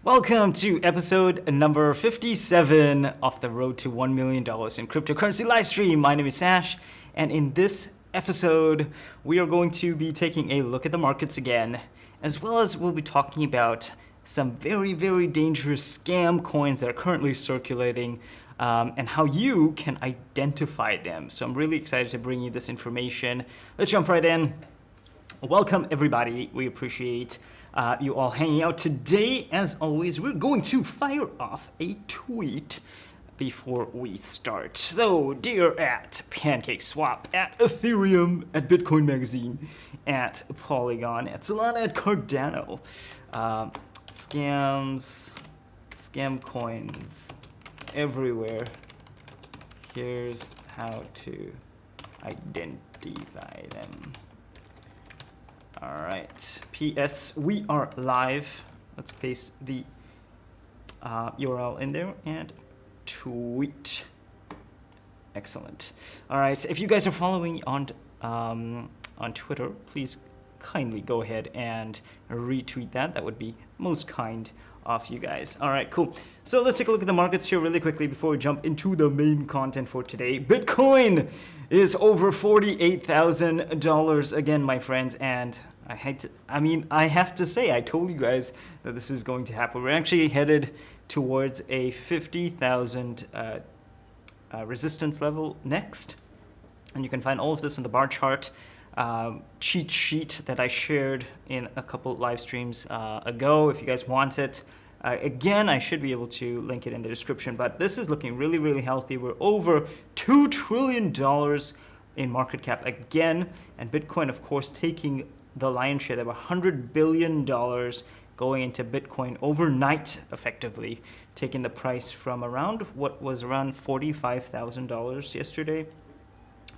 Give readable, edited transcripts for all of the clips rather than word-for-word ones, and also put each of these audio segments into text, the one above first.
Welcome to episode number 57 of the Road to $1 Million in Cryptocurrency livestream. My name is Sash, and in this episode, we are going to be taking a look at the markets again, as well as we'll be talking about some very, very dangerous scam coins that are currently circulating and how you can identify them. So I'm really excited to bring you this information. Let's jump right in. Welcome, everybody. We appreciate you all hanging out today. As always, we're going to fire off a tweet before we start. So, dear at PancakeSwap, at Ethereum, at Bitcoin Magazine, at Polygon, at Solana, at Cardano, scam coins everywhere. Here's how to identify them. All right, PS, we are live. Let's paste the URL in there and tweet. Excellent. All right, if you guys are following on Twitter, please kindly go ahead and retweet that. That would be most kind of you guys. All right, cool. So let's take a look at the markets here really quickly before we jump into the main content for today. Bitcoin is over $48,000 again, my friends, and I have to say, I told you guys that this is going to happen. We're actually headed towards a 50,000 resistance level next, and you can find all of this in the bar chart cheat sheet that I shared in a couple live streams ago. If you guys want it, again, I should be able to link it in the description, but this is looking really, really healthy. We're over $2 trillion in market cap again, and Bitcoin, of course, taking the lion's share. There were $100 billion going into Bitcoin overnight, effectively, taking the price from around what was around $45,000 yesterday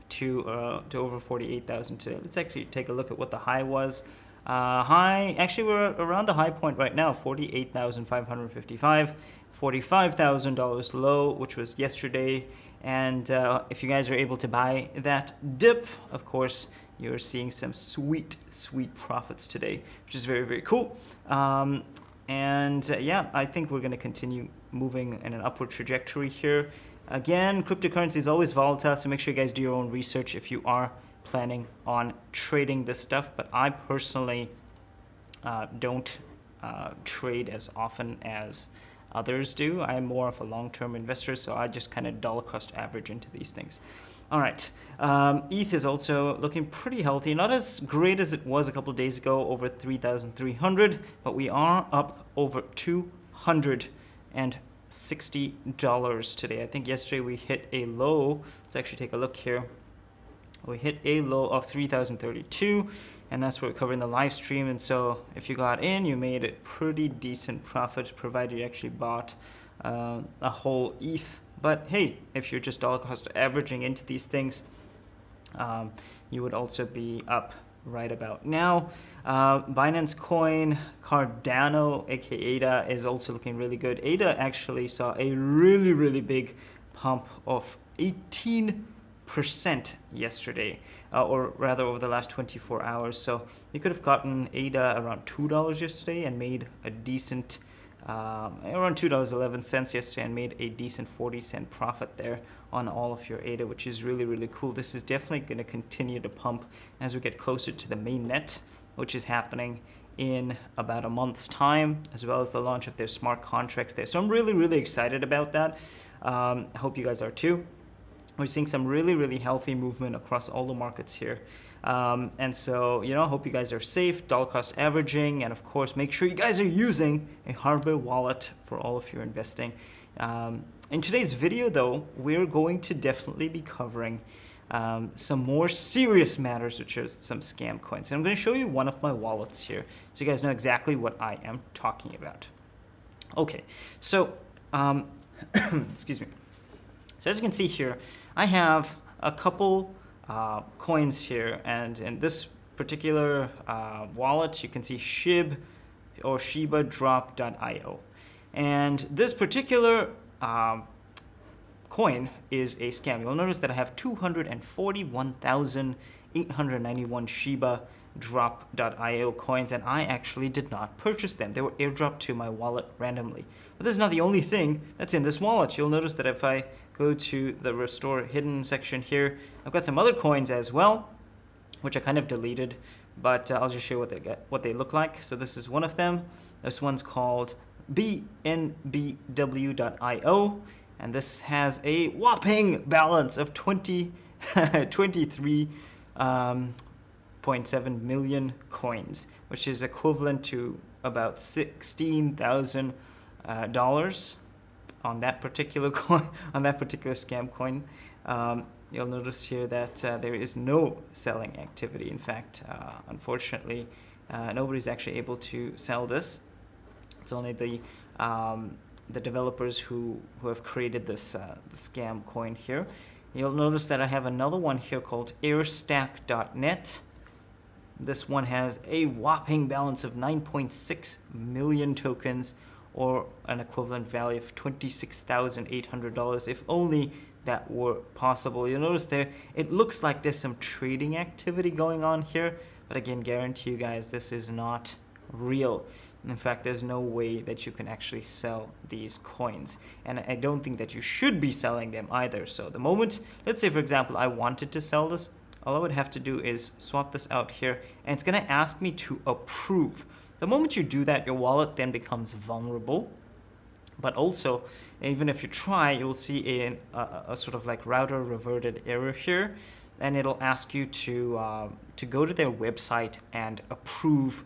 to over 48,000 today. Let's actually take a look at what the high was. Actually, we're around the high point right now, 48,555, $45,000 low, which was yesterday. And if you guys are able to buy that dip, of course, you're seeing some sweet, sweet profits today, which is very, very cool. Yeah, I think we're going to continue moving in an upward trajectory here. Again, cryptocurrency is always volatile, so make sure you guys do your own research if you are planning on trading this stuff. But I personally don't trade as often as others do. I'm more of a long-term investor, so I just kind of dollar cost average into these things. All right, ETH is also looking pretty healthy. Not as great as it was a couple of days ago, over 3,300, but we are up over $260 today. I think yesterday we hit a low. Let's actually take a look here. We hit a low of 3,032, and that's what we covered in the live stream. And so if you got in, you made a pretty decent profit, provided you actually bought a whole ETH. But hey, if you're just dollar cost averaging into these things, you would also be up right about now. Binance Coin, Cardano, aka ADA, is also looking really good. ADA actually saw a really, really big pump of 18% yesterday, or rather over the last 24 hours. So you could have gotten ADA around $2 yesterday and made a decent, around $2.11 yesterday, and made a decent 40-cent profit there on all of your ADA, which is really, really cool. This is definitely going to continue to pump as we get closer to the mainnet, which is happening in about a month's time, as well as the launch of their smart contracts there. So I'm really, really excited about that. I hope you guys are too. We're seeing some really, really healthy movement across all the markets here. And so, I hope you guys are safe, dollar cost averaging, and of course, make sure you guys are using a hardware wallet for all of your investing. In today's video, though, we're going to definitely be covering some more serious matters, which are some scam coins. And I'm going to show you one of my wallets here, so you guys know exactly what I am talking about. Okay, so, excuse me. So as you can see here, I have a couple coins here, and in this particular wallet, you can see SHIB or ShibaDrop.io. And this particular coin is a scam. You'll notice that I have 241,891 Shiba airdrop.io coins, and I actually did not purchase them. They were airdropped to my wallet randomly. But this is not the only thing that's in this wallet. You'll notice that if I go to the restore hidden section here, I've got some other coins as well, which I kind of deleted, but I'll just show you what they look like. So this is one of them. This one's called BNBW.io, and this has a whopping balance of 23.7 million coins, which is equivalent to about $16,000 on that particular coin, on that particular scam coin. You'll notice here that there is no selling activity. In fact, unfortunately, nobody's actually able to sell this. It's only the developers who have created this the scam coin here. You'll notice that I have another one here called AIRSTACK.net. This one has a whopping balance of 9.6 million tokens, or an equivalent value of $26,800. If only that were possible. You'll notice there, it looks like there's some trading activity going on here, but again, guarantee you guys, this is not real. In fact, there's no way that you can actually sell these coins, and I don't think that you should be selling them either. So the moment, let's say for example, I wanted to sell this, all I would have to do is swap this out here, and it's going to ask me to approve. The moment you do that, your wallet then becomes vulnerable. But also, even if you try, you'll see a sort of like router reverted error here, and it'll ask you to go to their website and approve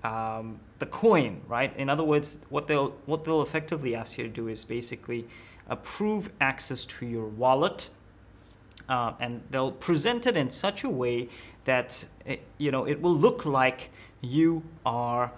the coin, right? In other words, what they'll effectively ask you to do is basically approve access to your wallet, and they'll present it in such a way that it will look like you are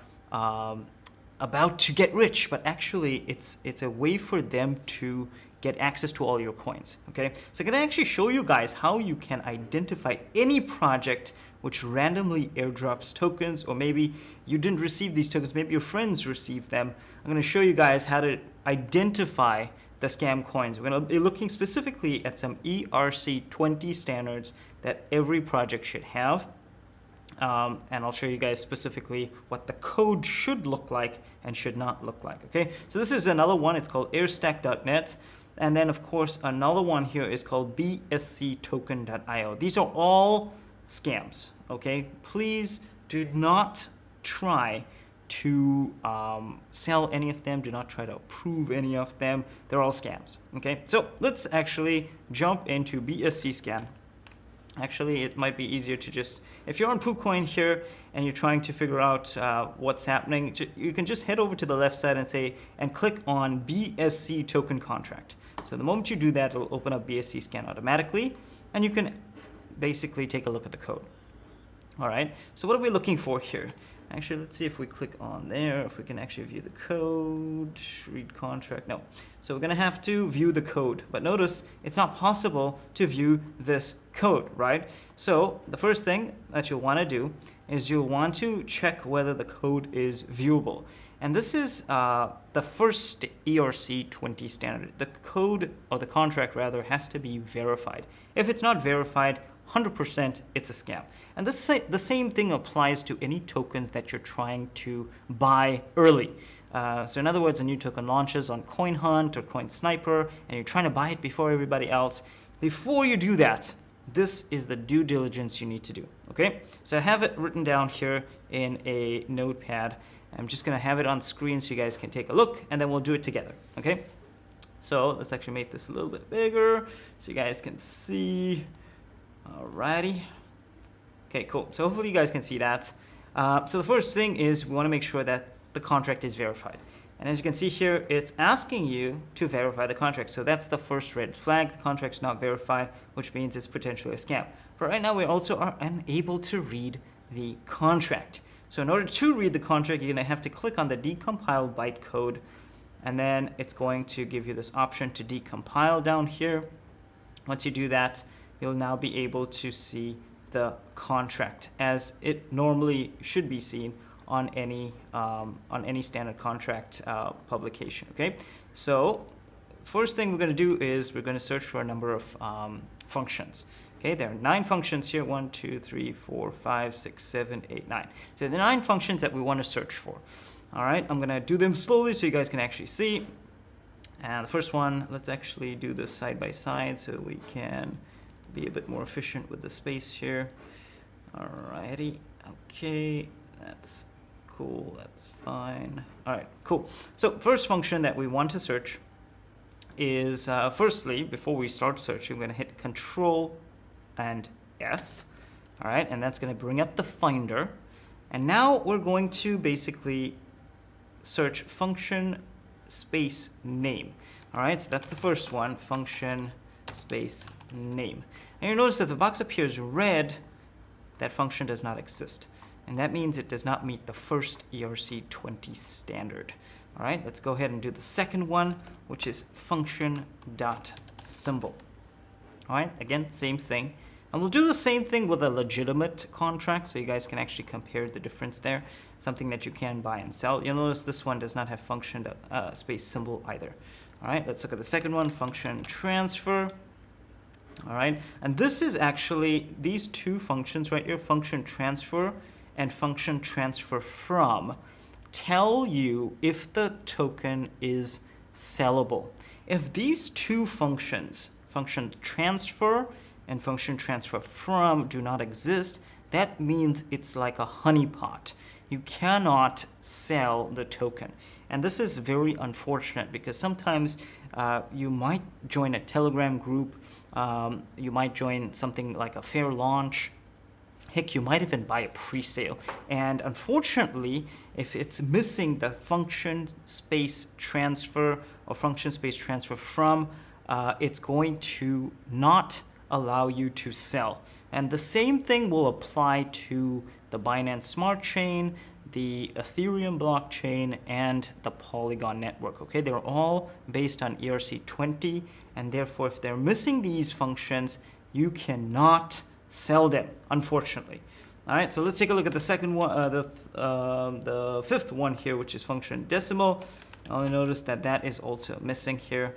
about to get rich, but actually it's a way for them to get access to all your coins. Okay, so I'm gonna actually show you guys how you can identify any project which randomly airdrops tokens, or maybe you didn't receive these tokens, maybe your friends received them. I'm gonna show you guys how to identify the scam coins. We're gonna be looking specifically at some ERC20 standards that every project should have. And I'll show you guys specifically what the code should look like and should not look like. Okay, so this is another one. It's called airstack.net, and then of course another one here is called bsctoken.io. These are all scams. Okay, please do not try to sell any of them. Do not try to approve any of them. They're all scams. Okay, so let's actually jump into BSC scan. Actually, it might be easier to just, if you're on PooCoin here and you're trying to figure out what's happening, you can just head over to the left side and click on BSC token contract. So the moment you do that, it'll open up BSC scan automatically, and you can basically take a look at the code. All right, so what are we looking for here? Actually, let's see if we click on there, if we can actually view the code, read contract, no. So we're gonna have to view the code, but notice it's not possible to view this code, right? So the first thing that you'll wanna do is you'll want to check whether the code is viewable. And this is the first ERC20 standard. The code, or the contract rather, has to be verified. If it's not verified, 100% it's a scam. And the same thing applies to any tokens that you're trying to buy early. So in other words, a new token launches on Coin Hunt or Coin Sniper, and you're trying to buy it before everybody else. Before you do that, this is the due diligence you need to do. Okay, so I have it written down here in a notepad. I'm just gonna have it on screen so you guys can take a look, and then we'll do it together. Okay, so let's actually make this a little bit bigger so you guys can see. Alrighty. Okay, cool. So hopefully you guys can see that. So the first thing is we want to make sure that the contract is verified. And as you can see here, it's asking you to verify the contract. So that's the first red flag. The contract's not verified, which means it's potentially a scam. But right now we also are unable to read the contract. So in order to read the contract, you're going to have to click on the decompile bytecode, and then it's going to give you this option to decompile down here. Once you do that, you'll now be able to see the contract as it normally should be seen on any standard contract publication. Okay, so first thing we're going to do is we're going to search for a number of functions. Okay, there are 9 functions here. 1, 2, 3, 4, 5, 6, 7, 8, 9. So the 9 functions that we want to search for. All right, I'm going to do them slowly so you guys can actually see. And the first one, let's actually do this side by side so we can be a bit more efficient with the space here. All righty. Okay, that's cool. That's fine. All right, cool. So first function that we want to search is, firstly, before we start searching, we're going to hit Control and F. All right, and that's going to bring up the Finder. And now we're going to basically search function space name. All right, so that's the first one, function space name. And you notice that the box appears red, that function does not exist. And that means it does not meet the first ERC20 standard. All right, let's go ahead and do the second one, which is function.symbol. All right, again, same thing. And we'll do the same thing with a legitimate contract, so you guys can actually compare the difference there, something that you can buy and sell. You'll notice this one does not have function space symbol either. All right, let's look at the second one, function transfer. All right, and this is actually these two functions right here, function transfer and function transfer from, tell you if the token is sellable. If these two functions, function transfer and function transfer from, do not exist, that means it's like a honeypot. You cannot sell the token. And this is very unfortunate because sometimes you might join a Telegram group, you might join something like a fair launch. Heck, you might even buy a pre-sale. And unfortunately, if it's missing the function space transfer or function space transfer from, it's going to not allow you to sell. And the same thing will apply to the Binance Smart Chain, the Ethereum blockchain, and the Polygon network. Okay, they're all based on ERC20, and therefore if they're missing these functions, you cannot sell them, unfortunately. All right, so let's take a look at the second one, the fifth one here, which is function decimal. I'll notice that that is also missing here.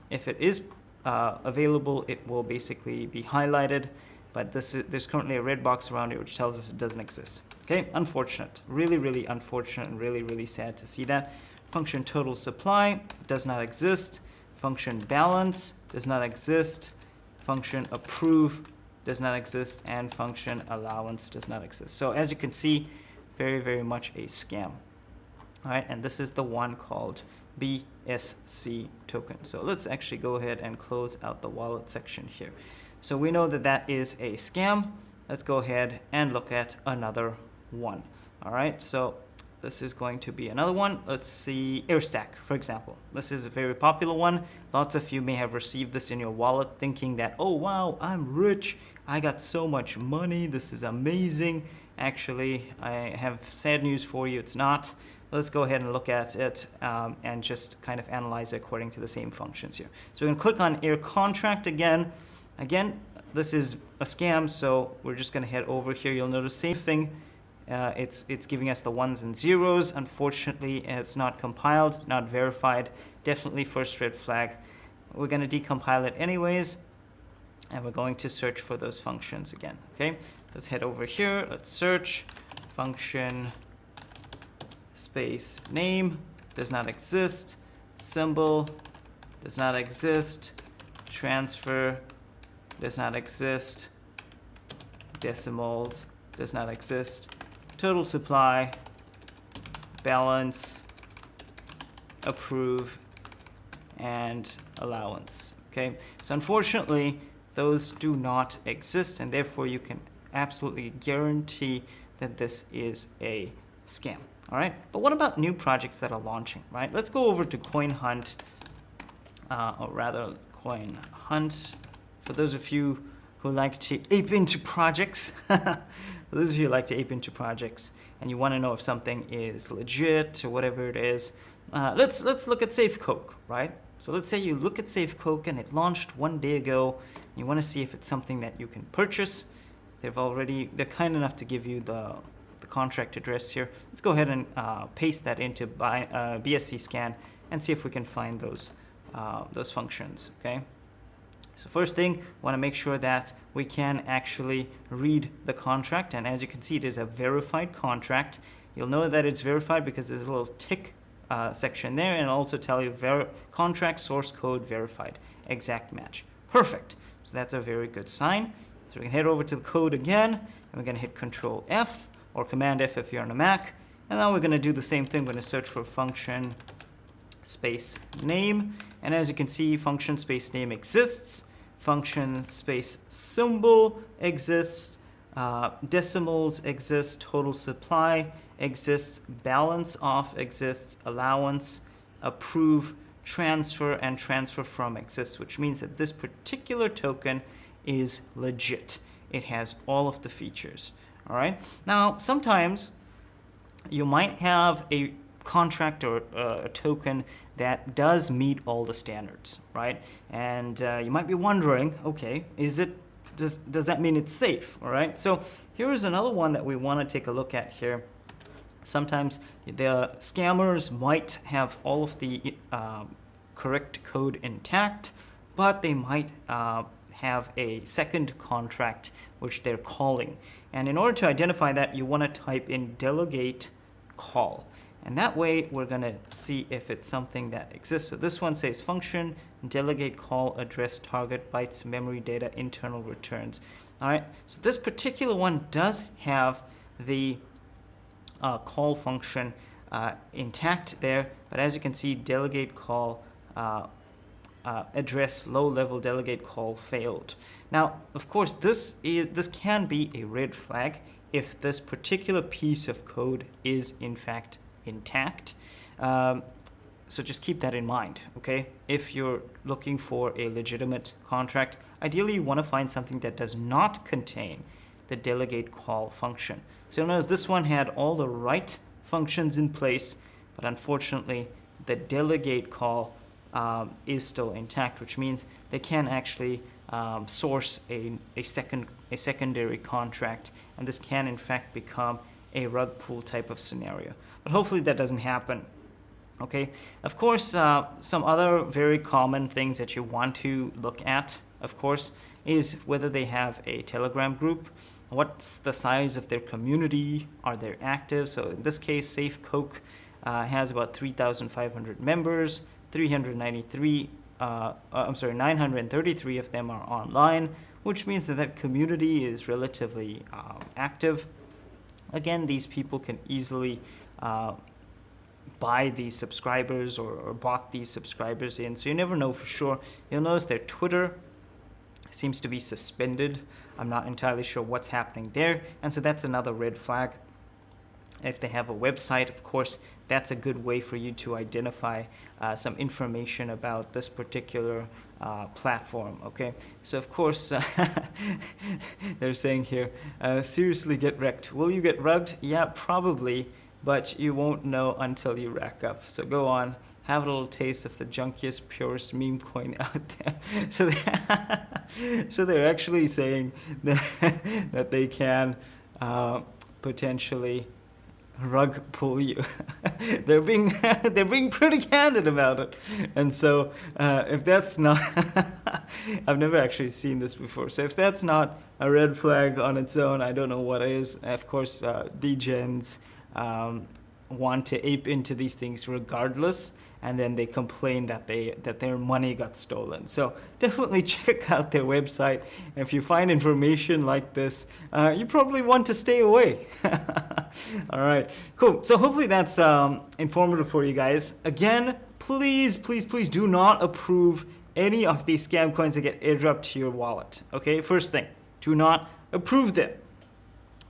If it is available, it will basically be highlighted, but there's currently a red box around it which tells us it doesn't exist. Okay, unfortunate, really, really unfortunate, and really, really sad to see that. Function total supply does not exist. Function balance does not exist. Function approve does not exist, and function allowance does not exist. So as you can see, very, very much a scam. All right, and this is the one called BSC token. So let's actually go ahead and close out the wallet section here. So we know that that is a scam. Let's go ahead and look at another one. All right, so this is going to be another one. Let's see, AIRSTACK, for example. This is a very popular one. Lots of you may have received this in your wallet thinking that, oh wow, I'm rich, I got so much money, this is amazing. Actually, I have sad news for you, it's not. Let's go ahead and look at it and just kind of analyze it according to the same functions here. So we're going to click on Air Contract again. Again, this is a scam, so we're just going to head over here. You'll notice same thing. It's giving us the ones and zeros. Unfortunately, it's not compiled, not verified. Definitely first red flag. We're going to decompile it anyways, and we're going to search for those functions again. Okay, let's head over here. Let's search function space name does not exist, symbol does not exist, transfer does not exist, decimals does not exist, total supply, balance, approve, and allowance. Okay, so unfortunately those do not exist, and therefore you can absolutely guarantee that this is a scam. All right, but what about new projects that are launching, right? Let's go over to Coin Hunt, or rather Coin Hunt. For those of you who like to ape into projects, for those of you who like to ape into projects and you want to know if something is legit or whatever it is, let's look at SafeCoke, right? So let's say you look at SafeCoke and it launched one day ago. And you want to see if it's something that you can purchase. They're kind enough to give you the contract address here. Let's go ahead and paste that into BSC scan and see if we can find those functions. Okay, So first thing, want to make sure that we can actually read the contract, and as you can see, it is a verified contract. You'll know that it's verified because there's a little tick section there, and it'll also tell you contract source code verified, exact match. Perfect. So that's a very good sign. So we can head over to the code again, and we're going to hit Control F or Command F if you're on a Mac, and now we're going to do the same thing. We're going to search for function space name, and as you can see, function space name exists, function space symbol exists, decimals exist, total supply exists, balance off exists, allowance, approve, transfer, and transfer from exists, which means that this particular token is legit. It has all of the features. All right. Now, sometimes you might have a contract or a token that does meet all the standards, right? And you might be wondering, okay, does that mean it's safe? All right. So here is another one that we want to take a look at here. Sometimes the scammers might have all of the correct code intact, but they might have a second contract which they're calling. And in order to identify that, you want to type in delegate call. And that way we're going to see if it's something that exists. So this one says function delegate call address target bytes memory data internal returns. All right. So this particular one does have the call function intact there, but as you can see, delegate call address low level delegate call failed. Now, of course, this can be a red flag if this particular piece of code is in fact intact. So just keep that in mind, okay? If you're looking for a legitimate contract, ideally you want to find something that does not contain the delegate call function. So you'll notice this one had all the right functions in place, but unfortunately the delegate call is still intact, which means they can actually source a secondary contract, and this can in fact become a rug pull type of scenario. But hopefully that doesn't happen. Okay, of course, some other very common things that you want to look at, of course, is whether they have a Telegram group, what's the size of their community, are they active? So in this case, Safe Coke has about 3,500 members, 933 of them are online, which means that community is relatively active. Again, these people can easily buy these subscribers or bought these subscribers in, so you never know for sure. You'll notice their Twitter seems to be suspended. I'm not entirely sure what's happening there, and so that's another red flag. If they have a website, of course, that's a good way for you to identify some information about this particular platform, okay? So, of course, they're saying here, seriously get wrecked. Will you get rugged? Yeah, probably, but you won't know until you rack up. So go on, have a little taste of the junkiest, purest meme coin out there. So they're actually saying that they can potentially rug pull you. they're being pretty candid about it. And so if that's not I've never actually seen this before, so if that's not a red flag on its own, I don't know what is. Of course, degens want to ape into these things regardless, and then they complain that their money got stolen. So definitely check out their website. And if you find information like this, you probably want to stay away. All right, cool. So hopefully that's informative for you guys. Again, please do not approve any of these scam coins that get airdropped to your wallet. Okay, first thing, do not approve them.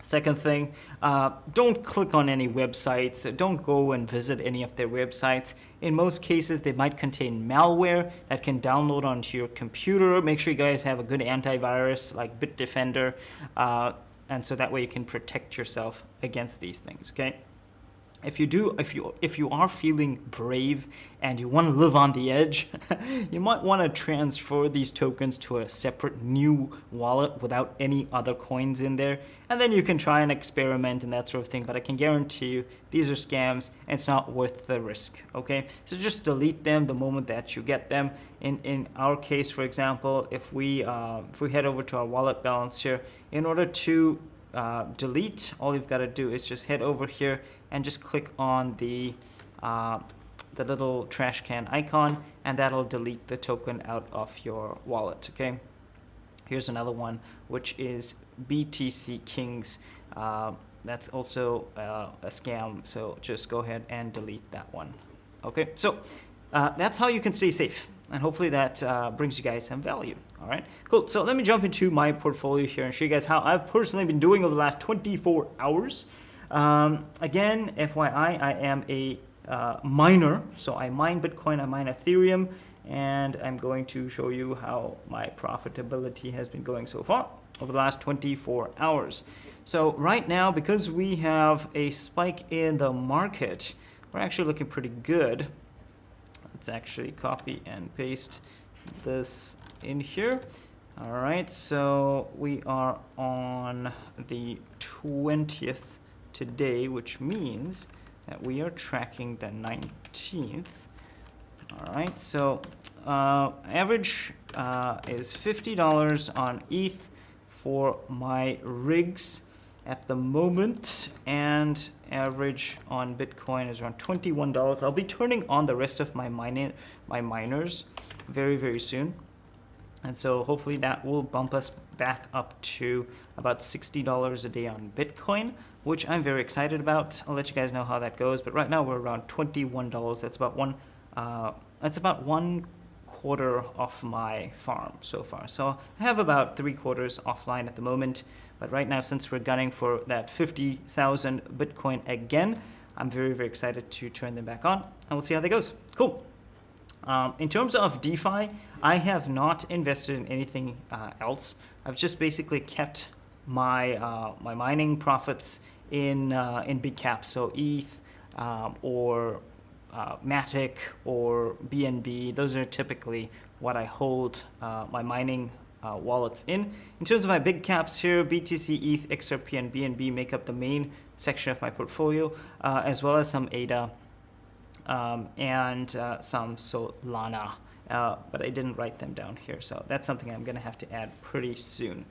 Second thing, don't click on any websites. Don't go and visit any of their websites. In most cases, they might contain malware that can download onto your computer. Make sure you guys have a good antivirus like Bitdefender, and so that way you can protect yourself against these things, okay? if you are feeling brave and you want to live on the edge, you might want to transfer these tokens to a separate new wallet without any other coins in there, and then you can try and experiment and that sort of thing. But I can guarantee you these are scams and it's not worth the risk. Okay, so just delete them the moment that you get them. In our case, for example, if we head over to our wallet balance here, in order to delete, all you've got to do is just head over here and just click on the little trash can icon, and that'll delete the token out of your wallet. Okay, here's another one, which is BTC Kings. That's also a scam, so just go ahead and delete that one. Okay, so that's how you can stay safe, and hopefully that brings you guys some value. All right, cool. So let me jump into my portfolio here and show you guys how I've personally been doing over the last 24 hours. Again, FYI, I am a miner, so I mine Bitcoin, I mine Ethereum, and I'm going to show you how my profitability has been going so far over the last 24 hours. So right now, because we have a spike in the market, we're actually looking pretty good. Let's actually copy and paste this in here. All right, so we are on the 20th today, which means that we are tracking the 19th. All right, so average is $50 on ETH for my rigs at the moment, and average on Bitcoin is around $21. I'll be turning on the rest of my miners very, very soon. And so hopefully that will bump us back up to about $60 a day on Bitcoin, which I'm very excited about. I'll let you guys know how that goes. But right now we're around $21. That's about one quarter of my farm so far. So I have about 3/4 offline at the moment. But right now, since we're gunning for that 50,000 Bitcoin again, I'm very, very excited to turn them back on, and we'll see how that goes. Cool. In terms of DeFi, I have not invested in anything else. I've just basically kept my my mining profits in big caps, so ETH or Matic or BNB. Those are typically what I hold my mining wallets in. In terms of my big caps here, BTC, ETH, XRP, and BNB make up the main section of my portfolio, as well as some ADA and some Solana, but I didn't write them down here, so that's something I'm going to have to add pretty soon.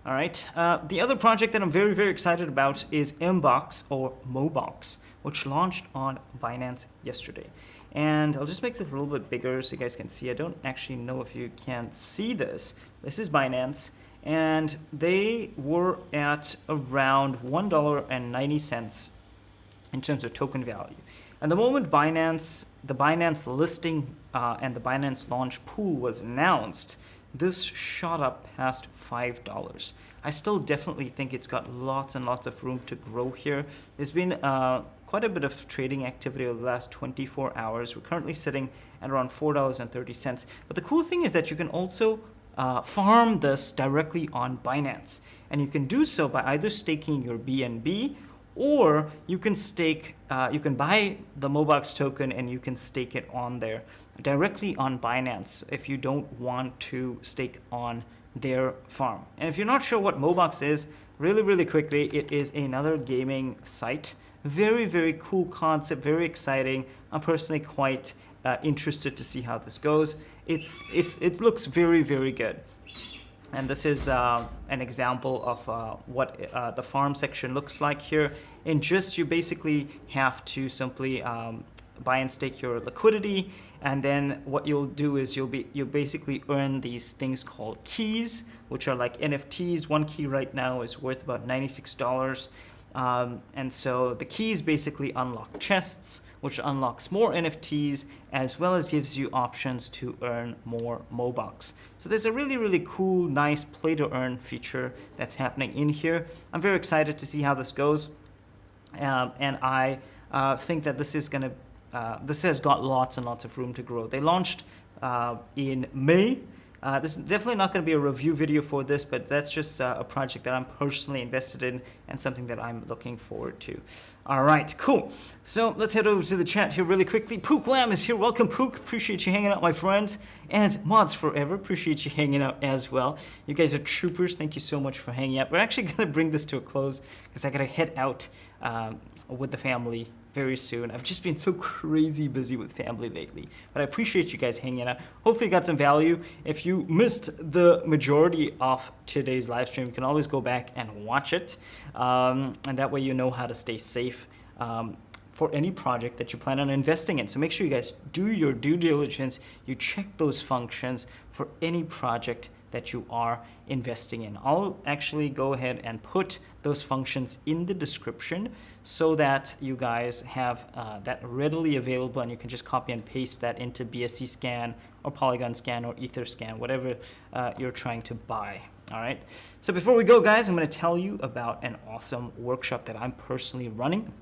All right, the other project that I'm very, very excited about is MBOX or MoBox, which launched on Binance yesterday. And I'll just make this a little bit bigger so you guys can see. I don't actually know if you can see this. This is Binance, and they were at around $1.90 in terms of token value. And the moment the Binance listing and the Binance launch pool was announced, this shot up past $5. I still definitely think it's got lots and lots of room to grow here. There's been quite a bit of trading activity over the last 24 hours. We're currently sitting at around $4.30. But the cool thing is that you can also farm this directly on Binance. And you can do so by either staking your BNB, or you can stake, you can buy the MoBox token and you can stake it on there directly on Binance if you don't want to stake on their farm. And if you're not sure what MoBox is, really, really quickly, it is another gaming site. Very, very cool concept, very exciting. I'm personally quite interested to see how this goes. It looks very, very good. And this is an example of what the farm section looks like here. In Just, you basically have to simply buy and stake your liquidity, and then what you'll do is you'll basically earn these things called keys, which are like NFTs. One key right now is worth about $96. And so the keys basically unlock chests, which unlocks more NFTs, as well as gives you options to earn more MoBox. So there's a really, really cool, nice play to earn feature that's happening in here. I'm very excited to see how this goes. And I think that this is going to, this has got lots and lots of room to grow. They launched in May, This is definitely not going to be a review video for this, but that's just a project that I'm personally invested in and something that I'm looking forward to. All right, cool. So let's head over to the chat here really quickly. Pook Lamb is here. Welcome, Pook. Appreciate you hanging out, my friend. And Mods Forever, appreciate you hanging out as well. You guys are troopers. Thank you so much for hanging out. We're actually going to bring this to a close because I got to head out with the family very soon. I've just been so crazy busy with family lately, but I appreciate you guys hanging out. Hopefully you got some value. If you missed the majority of today's live stream, you can always go back and watch it, and that way you know how to stay safe for any project that you plan on investing in. So make sure you guys do your due diligence. You check those functions for any project that you are investing in. I'll actually go ahead and put those functions in the description so that you guys have that readily available, and you can just copy and paste that into BSC Scan or Polygon Scan or Ether Scan, whatever you're trying to buy. All right. So before we go, guys, I'm going to tell you about an awesome workshop that I'm personally running.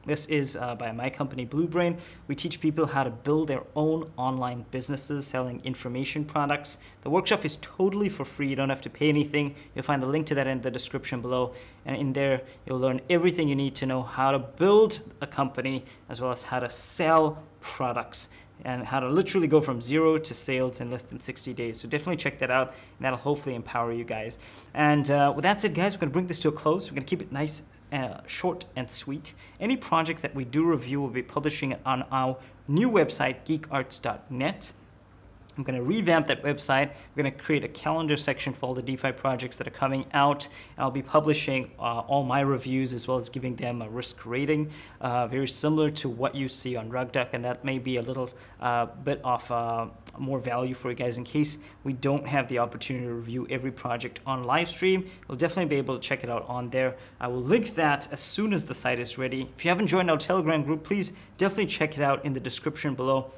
This is by my company, Blue Brain. We teach people how to build their own online businesses selling information products. The workshop is totally for free. You don't have to pay anything. You'll find the link to that in the description below. And in there, you'll learn everything you need to know how to build a company, as well as how to sell products and how to literally go from 0 to sales in less than 60 days. So definitely check that out, and that'll hopefully empower you guys. And with that said, guys, we're going to bring this to a close. We're going to keep it nice, short and sweet. Any project that we do review, we'll be publishing it on our new website, geekarts.net. I'm going to revamp that website. We're going to create a calendar section for all the DeFi projects that are coming out. I'll be publishing all my reviews as well as giving them a risk rating, very similar to what you see on RugDuck, and that may be a little bit of more value for you guys in case we don't have the opportunity to review every project on live stream. We'll definitely be able to check it out on there. I will link that as soon as the site is ready. If you haven't joined our Telegram group, please definitely check it out in the description below.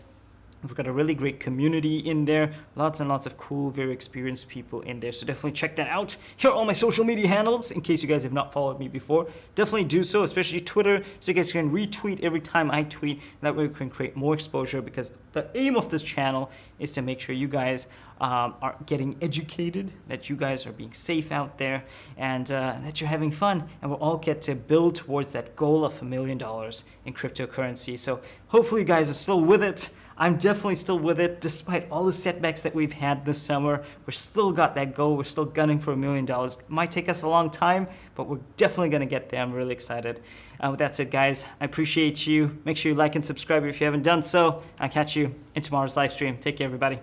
We've got a really great community in there, lots and lots of cool, very experienced people in there, so definitely check that out. Here are all my social media handles, in case you guys have not followed me before. Definitely do so, especially Twitter, so you guys can retweet every time I tweet. That way we can create more exposure, because the aim of this channel is to make sure you guys are getting educated, that you guys are being safe out there, and that you're having fun, and we'll all get to build towards that goal of $1 million in cryptocurrency. So hopefully you guys are still with it. I'm definitely still with it, despite all the setbacks that we've had this summer. We're still got that goal. We're still gunning for $1 million. It might take us a long time, but we're definitely going to get there. I'm really excited. With that said, guys, I appreciate you. Make sure you like and subscribe if you haven't done so. I'll catch you in tomorrow's live stream. Take care, everybody.